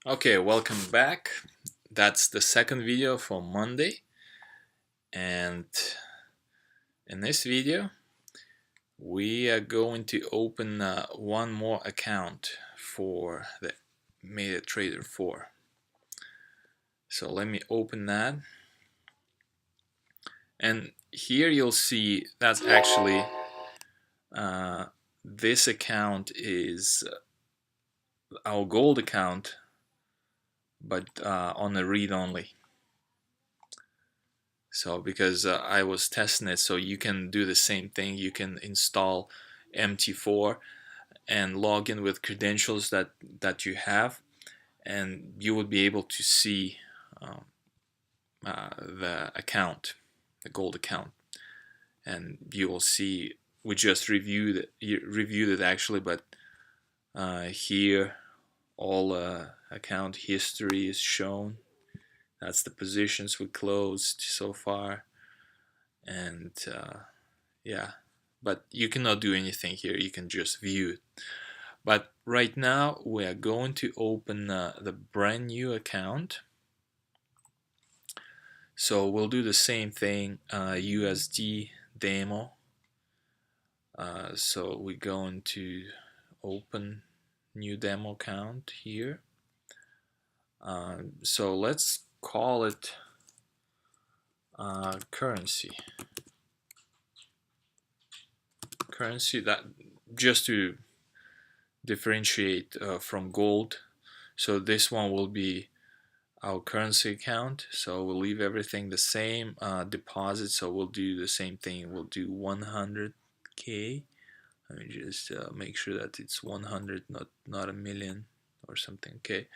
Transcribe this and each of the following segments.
Okay, welcome back. That's the second video for Monday, and in this video we are going to open one more account for the MetaTrader 4. So let me open that, and here you'll see that's actually uh, this account is our gold account, but on a read-only. So because I was testing it, so you can do the same thing. You can install MT4 and log in with credentials that you have, and you would be able to see um, the account, the gold account, and you will see we just reviewed it actually, but here all account history is shown. That's the positions we closed so far, and yeah, but you cannot do anything here. You can just view it. But right now we are going to open the brand new account. So we'll do the same thing, USD demo. So we're going to open new demo account here. So let's call it currency. Currency, that just to differentiate from gold. So this one will be our currency account, so we'll leave everything the same. Deposit, so we'll do the same thing. We'll do 100k. Let me just make sure that it's 100, not a million or something. Okay,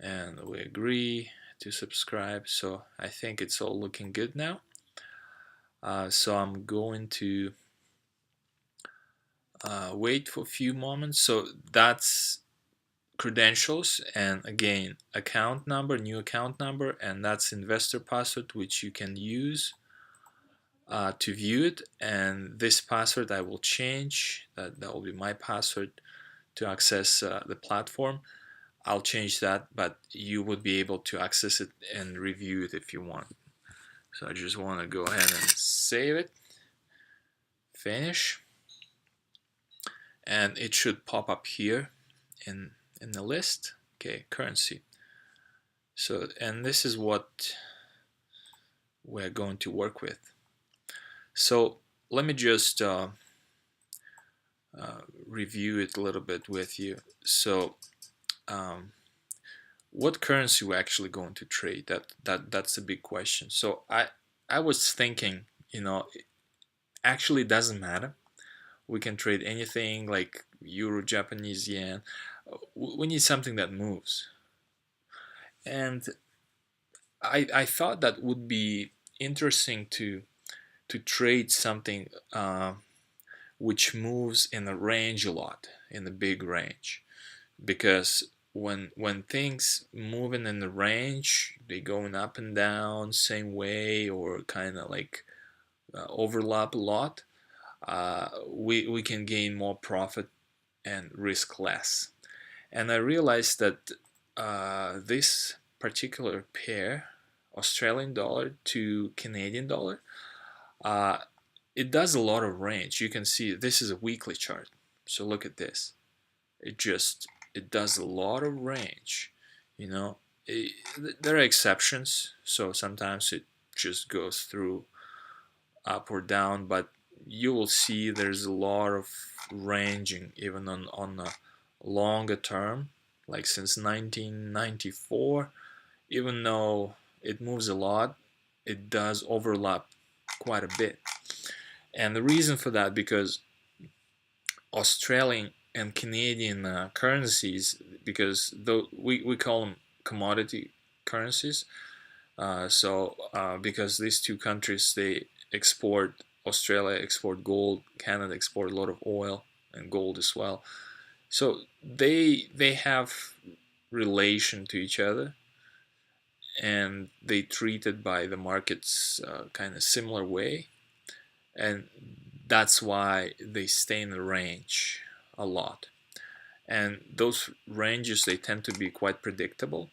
and we agree to subscribe. So I think it's all looking good now. So I'm going to wait for a few moments. So that's credentials, and again account number, new account number, and that's investor password, which you can use to view it. And this password I will change. That will be my password to access the platform. I'll change that, but you would be able to access it and review it if you want. So I just want to go ahead and save it, finish, and it should pop up here in the list. Okay, currency. So, and this is what we're going to work with. So let me just review it a little bit with you. So um, what currency we're actually going to trade? That's a big question. So I was thinking, it actually doesn't matter. We can trade anything like euro, Japanese yen. We need something that moves. And I thought that would be interesting to trade something which moves in a range a lot, in the big range, because when things moving in the range, they going up and down same way, or kind of like overlap a lot, we can gain more profit and risk less. And I realized that this particular pair, Australian dollar to Canadian dollar, uh, it does a lot of range. You can see this is a weekly chart. So look at this. It does a lot of range. You know, it, there are exceptions. So sometimes it just goes through up or down, but you will see there's a lot of ranging even on a longer term, like since 1994. Even though it moves a lot, it does overlap quite a bit. And the reason for that, because Australian and Canadian currencies, because we call them commodity currencies. Because these two countries, they export, Australia export gold, Canada export a lot of oil and gold as well. So they have relation to each other, and they treated by the markets kind of similar way, and that's why they stay in the range a lot. and those ranges, they tend to be quite predictable.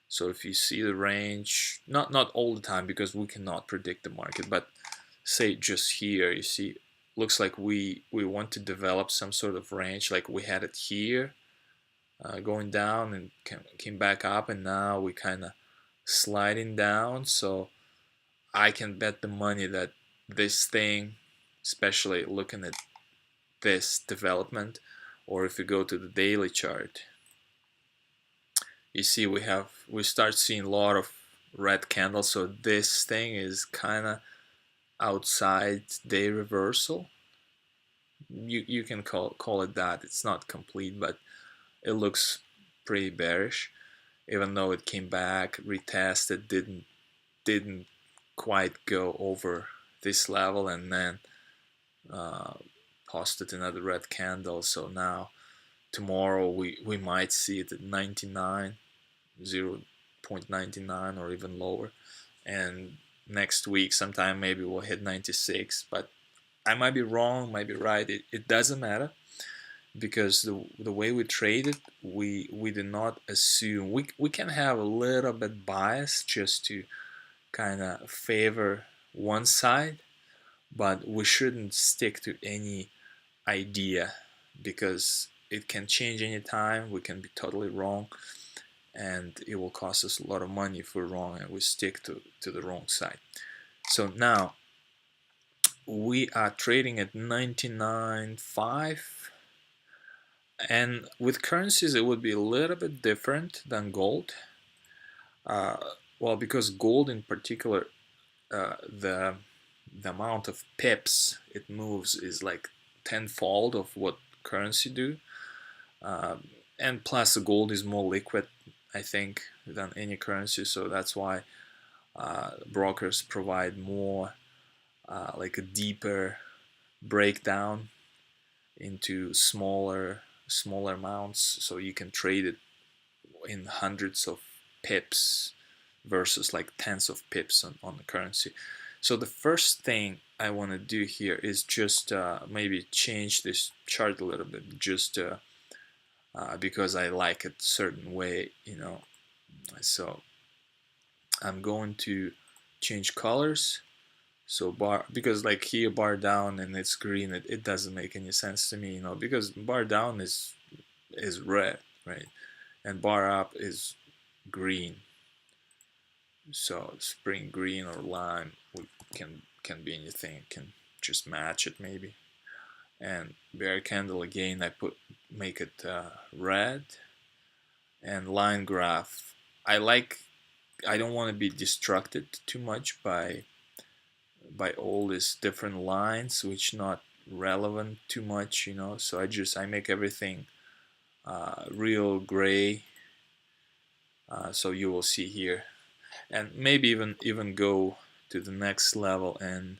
So if you see the range, not all the time because we cannot predict the market, but say just here, you see, looks like we want to develop some sort of range, like we had it here, going down and came back up, and now we kind of sliding down. So I can bet the money that this thing, especially looking at this development, or if you go to the daily chart, you see we start seeing a lot of red candles. So this thing is kind of outside day reversal. You can call it that. It's not complete, but it looks pretty bearish, even though it came back, retested, didn't quite go over this level, and then uh, posted another red candle. So now tomorrow we might see it at 99, 0.99 or even lower, and next week sometime maybe we'll hit 96. But I might be wrong, might be right. It doesn't matter, because the way we trade it, we do not assume. We can have a little bit bias just to kind of favor one side, but we shouldn't stick to any idea, because it can change anytime. We can be totally wrong, and it will cost us a lot of money if we're wrong and we stick to the wrong side. So now we are trading at 99.5, and with currencies it would be a little bit different than gold. uh, well, because gold in particular, the amount of pips it moves is like tenfold of what currency do. And plus the gold is more liquid, I think, than any currency, so that's why brokers provide more, like a deeper breakdown into smaller amounts, so you can trade it in hundreds of pips versus like tens of pips on the currency. So the first thing I want to do here is just maybe change this chart a little bit, just because I like it a certain way, you know. So I'm going to change colors. So bar, because like here bar down and it's green, it doesn't make any sense to me, you know, because bar down is red, right, and bar up is green. So spring green or lime can be anything, can just match it maybe. And bear candle again, I make it red. And line graph, I don't want to be distracted too much by all these different lines which not relevant too much, you know. So I make everything real gray, so you will see here, and maybe even go to the next level. And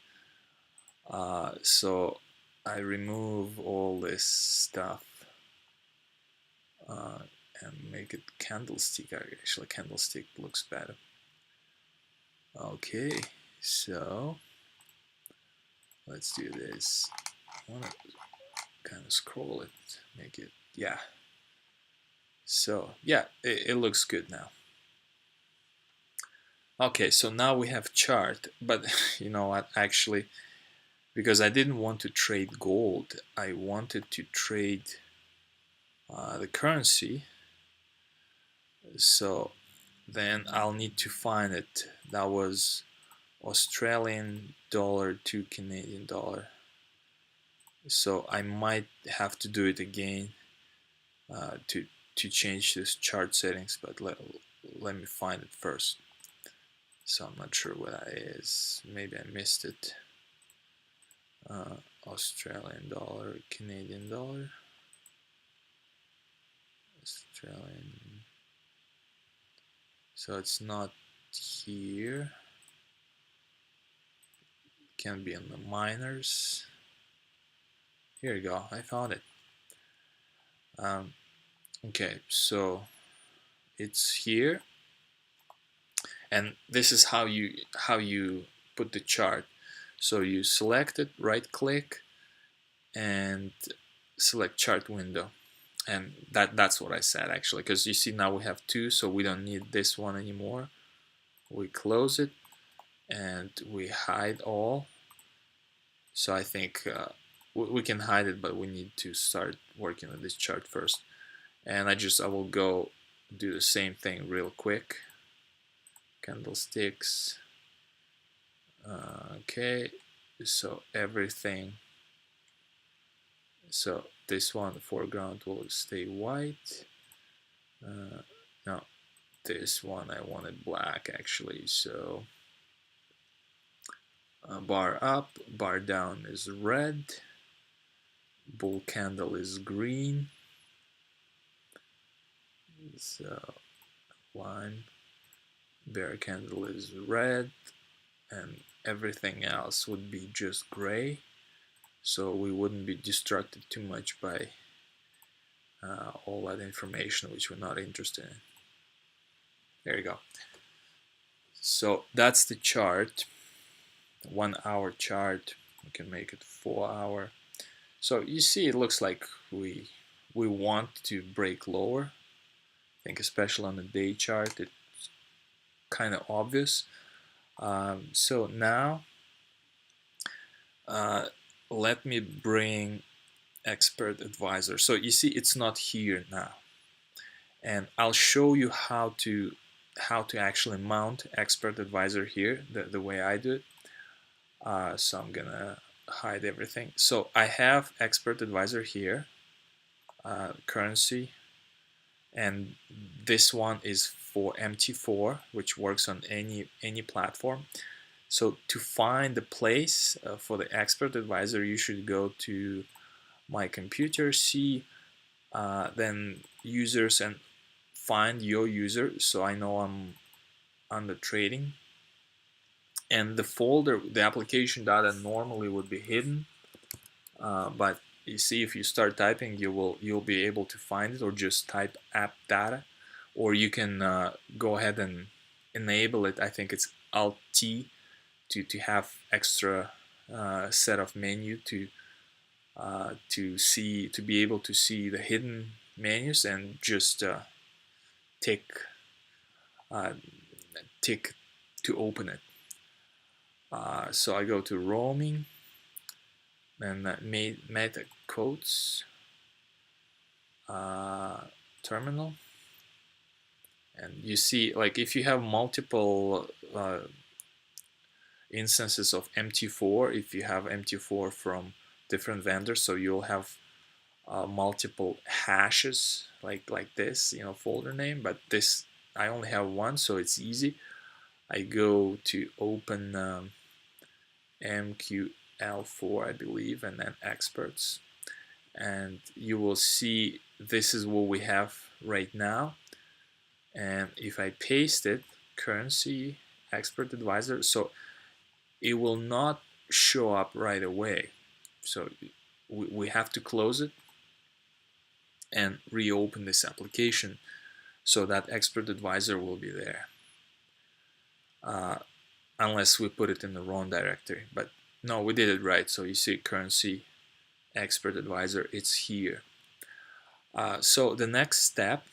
so I remove all this stuff and make it candlestick. Actually, candlestick looks better. Okay, so let's do this. I want to kind of scroll it, make it, yeah. So yeah, it looks good now. Okay, so now we have chart, but you know what, actually, because I didn't want to trade gold, I wanted to trade the currency. So then I'll need to find it. That was Australian dollar to Canadian dollar. So I might have to do it again to change this chart settings, but let me find it first. So I'm not sure what that is. Maybe I missed it. Australian dollar, Canadian dollar, Australian. So it's not here. It can be in the minors. Here you go. I found it. Okay, so it's here, and this is how you put the chart. So you select it, right click, and select chart window. And that's what I said actually, because you see now we have two, so we don't need this one anymore. We close it and we hide all. So I think we can hide it, but we need to start working on this chart first. And I will go do the same thing real quick. Candlesticks. Okay, so everything. So this one, the foreground will stay white. No, this one I wanted black actually. So bar up, bar down is red. Bull candle is green. So one bear candle is red, and everything else would be just gray, so we wouldn't be distracted too much by all that information which we're not interested in. There you go. So that's the chart, 1 hour chart. We can make it 4 hour. So you see, it looks like we want to break lower. I think especially on the day chart, it's kind of obvious. So now let me bring expert advisor. So you see it's not here now, and I'll show you how to actually mount expert advisor here the way I do it. So I'm gonna hide everything. So I have expert advisor here, currency, and this one is for MT4, which works on any platform. So to find the place for the expert advisor, you should go to my computer, see then users, and find your user. So I know I'm under trading, and the folder, the application data normally would be hidden, but you see if you start typing, you'll be able to find it, or just type app data, or you can go ahead and enable it. I think it's Alt T to have extra set of menu to be able to see the hidden menus, and just tick to open it. So I go to roaming and meta codes terminal, and you see, like, if you have multiple instances of MT4, if you have MT4 from different vendors, so you'll have multiple hashes like this, folder name, but this I only have one, so it's easy. I go to open MQL4, I believe, and then experts, and you will see this is what we have right now. And if I paste it, currency expert advisor, so it will not show up right away. So we have to close it and reopen this application so that expert advisor will be there, unless we put it in the wrong directory. But no, we did it right. So you see currency expert advisor, it's here. So the next step,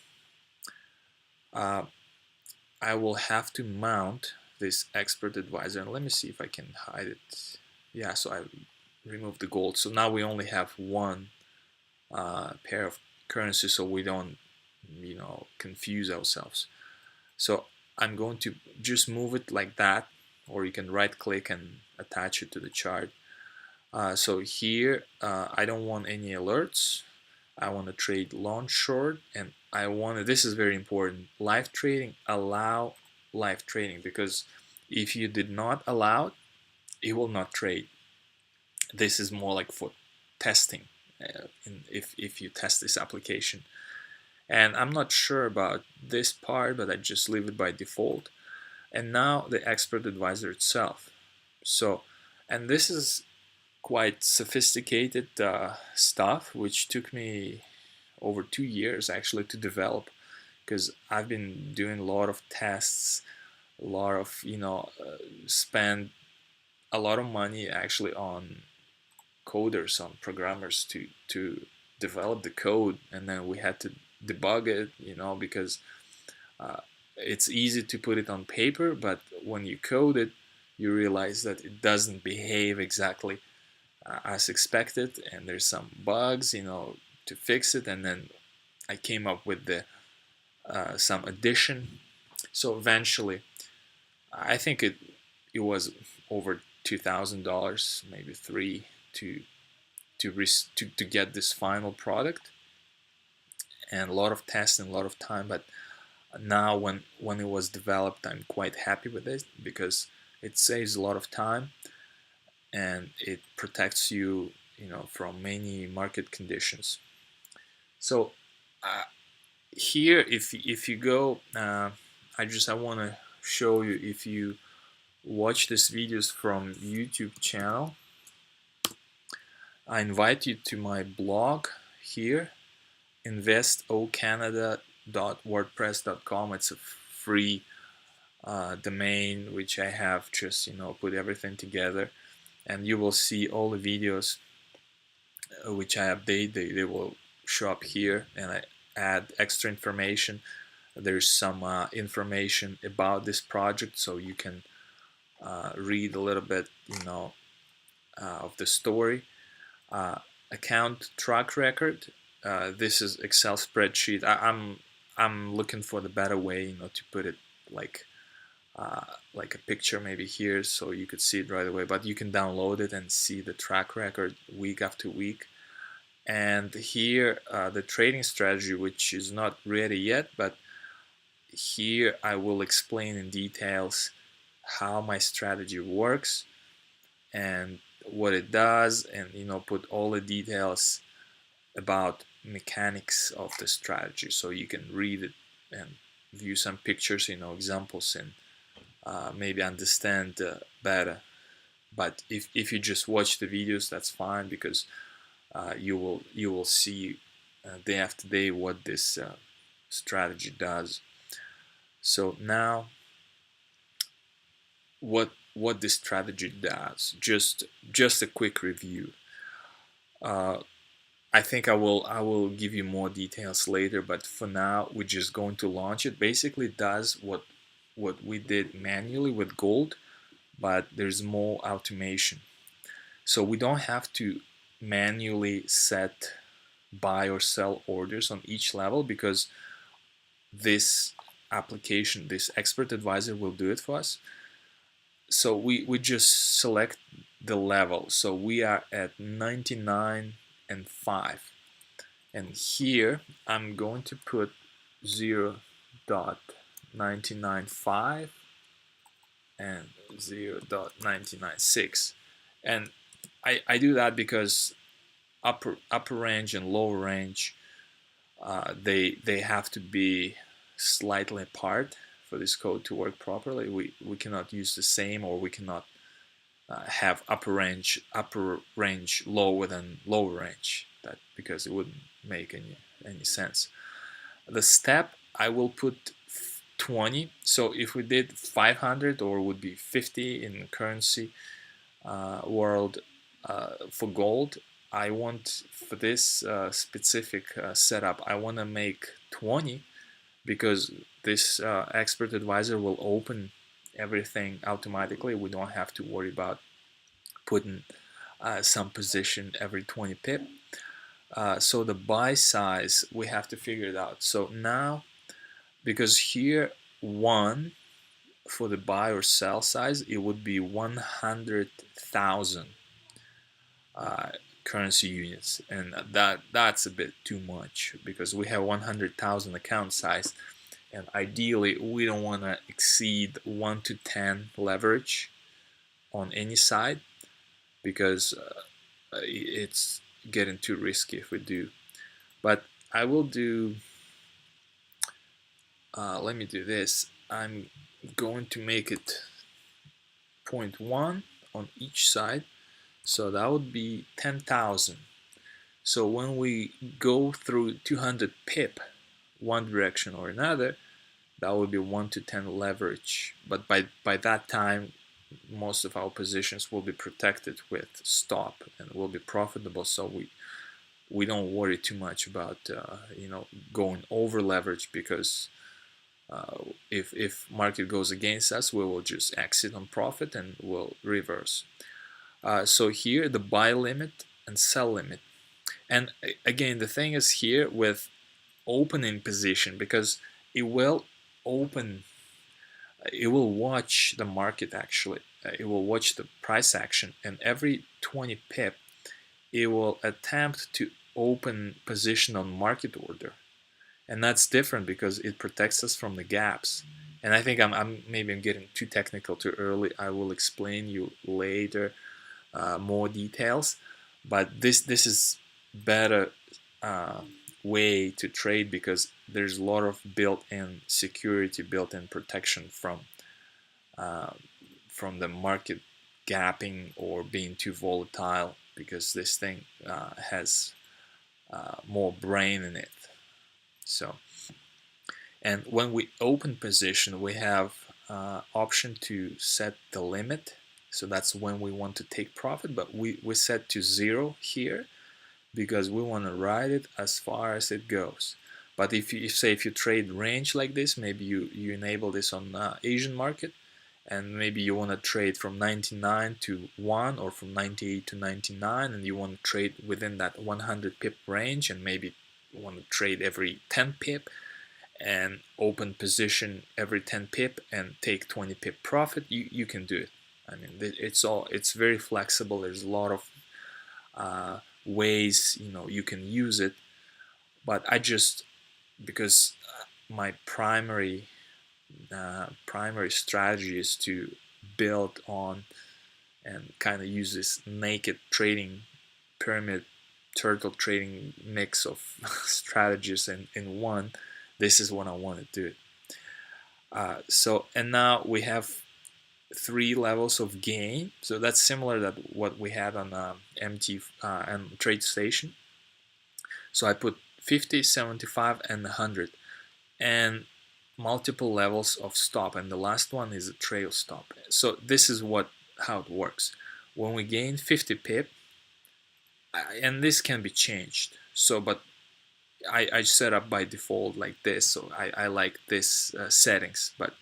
I will have to mount this expert advisor, and let me see if I can hide it. Yeah, so I removed the gold, so now we only have one pair of currency, so we don't confuse ourselves. So I'm going to just move it like that, or you can right click and attach it to the chart. So here I don't want any alerts. I want to trade long short, and I want to, this is very important, live trading, allow live trading, because if you did not allow it, it will not trade. This is more like for testing, if you test this application. And I'm not sure about this part, but I just leave it by default. And now the expert advisor itself. So, and this is quite sophisticated stuff, which took me over 2 years actually to develop, because I've been doing a lot of tests, a lot of spend a lot of money actually on coders, on programmers to developed the code, and then we had to debug it, because it's easy to put it on paper, but when you code it, you realize that it doesn't behave exactly as expected, and there's some bugs, to fix it. And then I came up with the some addition. So eventually, I think it was over $2,000, maybe three, to get this final product, and a lot of testing, a lot of time. But now when it was developed, I'm quite happy with it because it saves a lot of time, and it protects you, from many market conditions. So here, if you go, I want to show you, if you watch these videos from YouTube channel, I invite you to my blog here, investocanada.wordpress.com. It's a free domain which I have just put everything together, and you will see all the videos which I update. They will show up here, and I add extra information. There's some information about this project, so you can read a little bit of the story. Account track record. This is Excel spreadsheet. I'm looking for the better way, to put it like a picture maybe here, so you could see it right away. But you can download it and see the track record week after week. And here, the trading strategy, which is not ready yet, but here I will explain in details how my strategy works and what it does, and put all the details about mechanics of the strategy, so you can read it and view some pictures, examples, and maybe understand better. But if you just watch the videos, that's fine, because you will see day after day what this strategy does. So now, what this strategy does, just a quick review. I think I will give you more details later, but for now we're just going to launch it. Basically, it does what we did manually with gold, but there's more automation. So we don't have to manually set buy or sell orders on each level, because this application, this expert advisor, will do it for us. So we just select the level. So we are at 99 and 5, and here I'm going to put 0.995 and 0.996, and I do that because upper range and lower range, they have to be slightly apart for this code to work properly. We cannot use the same, or we cannot have upper range lower than lower range, because it wouldn't make any sense. The step, I will put 20. So if we did 500, or would be 50 in currency world, for gold, I want, for this specific setup, I want to make 20, because this expert advisor will open everything automatically. We don't have to worry about putting some position every 20 pip. So the buy size, we have to figure it out. So now, because here 1 for the buy or sell size, it would be 100,000 currency units, and that's a bit too much, because we have 100,000 account size, and ideally we don't want to exceed 1 to 10 leverage on any side, because it's getting too risky if we do. But I will do, let me do this. I'm going to make it 0.1 on each side, so that would be 10,000. So when we go through 200 pip one direction or another, that would be 1 to 10 leverage. But by that time, most of our positions will be protected with stop and will be profitable, so we don't worry too much about going over leverage, because if market goes against us, we will just exit on profit and we'll reverse. So here the buy limit and sell limit. And again, the thing is here with opening position, because it will open, it will watch the market actually. It will watch the price action, and every 20 pip it will attempt to open position on market order. And that's different because it protects us from the gaps. And I think I'm getting too technical too early. I will explain you later more details, but this is better way to trade, because there's a lot of built-in security, built-in protection uh, from the market gapping or being too volatile, because this thing has more brain in it. So, and when we open position, we have option to set the limit. So that's when we want to take profit, but we set to 0 here because we want to ride it as far as it goes. But if you trade range like this, maybe you enable this on Asian market, and maybe you want to trade from 99 to 1 or from 98 to 99, and you want to trade within that 100 pip range, and maybe you want to trade every 10 pip and open position every 10 pip and take 20 pip profit, you can do it. I mean, it's very flexible. There's a lot of ways you can use it, but I just, because my primary strategy is to build on and kind of use this naked trading pyramid turtle trading mix of strategies in one. This is what I want to do. So, and now we have 3 levels of gain. So that's similar to what we had on MT and TradeStation. So I put 50, 75, and 100, and multiple levels of stop, and the last one is a trail stop. So this is how it works. When we gain 50 pip, and this can be changed. So, but I set up by default like this, so I like this settings, but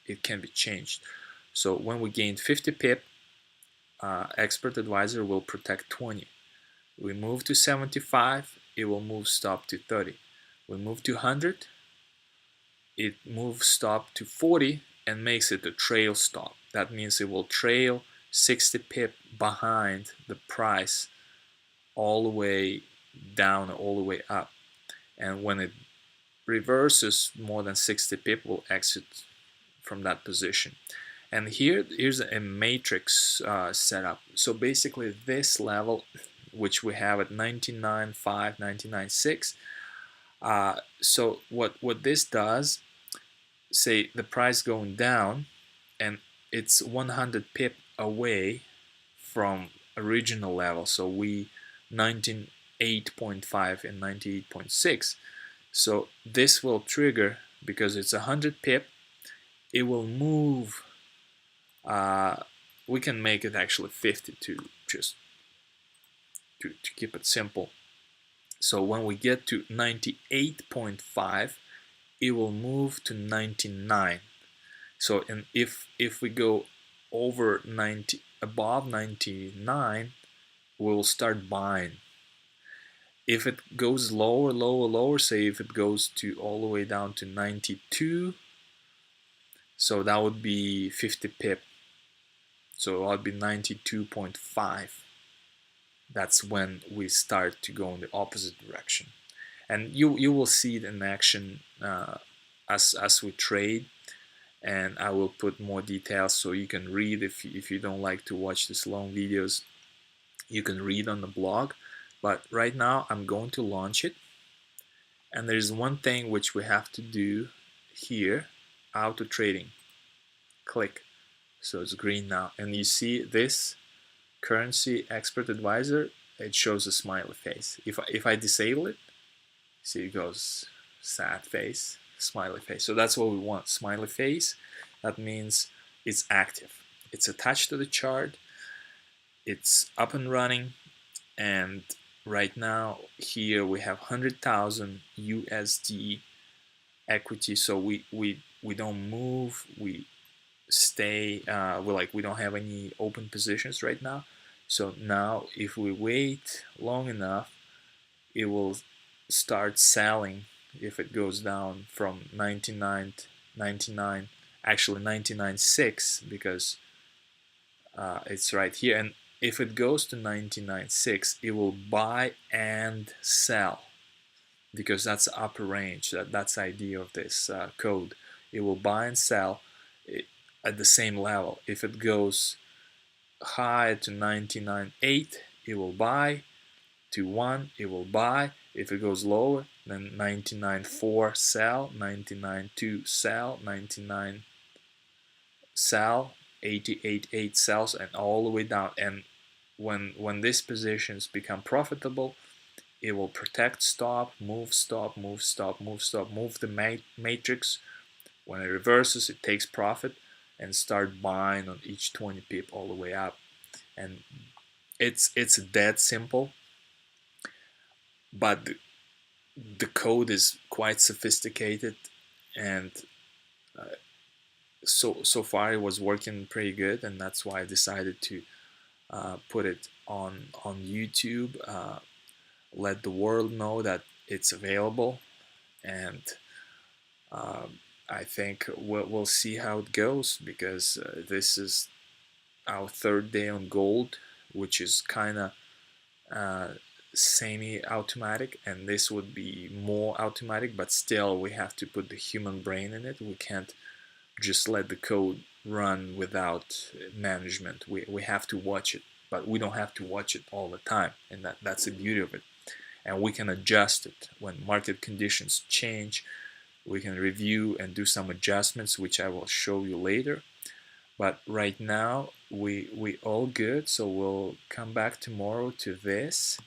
it can be changed. So when we gain 50 pip, expert advisor will protect 20. We move to 75, it will move stop to 30. We move to 100, it moves stop to 40 and makes it a trail stop. That means it will trail 60 pip behind the price all the way down, all the way up. And when it reverses more than 60 pip, we'll exit from that position. And here's a matrix setup. So basically this level, which we have at 99.5, 99.6. So what this does, say the price going down, and it's 100 pip away from original level. So we 98.5 and 98.6. So this will trigger, because it's 100 pip, it will move. We can make it actually 50 to just to keep it simple. So when we get to 98.5, it will move to 99. So, and if we go over 90, above 99, we'll start buying. If it goes lower, say if it goes to all the way down to 92, so that would be 50 pip. So that would be 92.5. That's when we start to go in the opposite direction. And you will see it in action as we trade. And I will put more details so you can read. If you don't like to watch these long videos, you can read on the blog. But right now I'm going to launch it, and there's one thing which we have to do here: auto trading. Click. So it's green now, and you see this currency expert advisor, it shows a smiley face. If I disable it, see, it goes sad face, smiley face. So that's what we want, smiley face. That means it's active, it's attached to the chart, it's up and running, and right now here we have 100,000 USD equity, so we don't move, we stay, we don't have any open positions right now. So now if we wait long enough, it will start selling. If it goes down from 99, actually 99.6, because it's right here, and if it goes to 99.6, it will buy and sell, because that's the upper range. That's the idea of this code. It will buy and sell it at the same level. If it goes high to 99.8, it will buy. To 1, it will buy. If it goes lower, then 99.4 sell, 99.2 sell, 99 sell, 88.8 sells, and all the way down. And when these positions become profitable, it will protect stop, move stop, move stop, move stop, move the matrix. When it reverses, it takes profit and start buying on each 20 pip all the way up. And it's that simple, but the code is quite sophisticated, and so far it was working pretty good, and that's why I decided to put it on YouTube, let the world know that it's available, and I think we'll see how it goes, because this is our third day on gold, which is kind of uh, semi-automatic, and this would be more automatic, but still we have to put the human brain in it. We can't just let the code run without management. We have to watch it, but we don't have to watch it all the time, and that's the beauty of it. And we can adjust it when market conditions change. We can review and do some adjustments, which I will show you later. But right now we all good, so we'll come back tomorrow to this,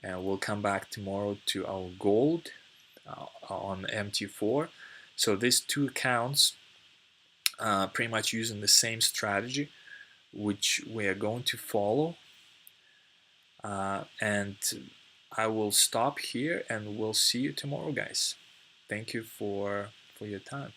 and we'll come back tomorrow to our gold on MT4. So these two accounts pretty much using the same strategy, which we are going to follow, and I will stop here, and we'll see you tomorrow, guys. Thank you for your time.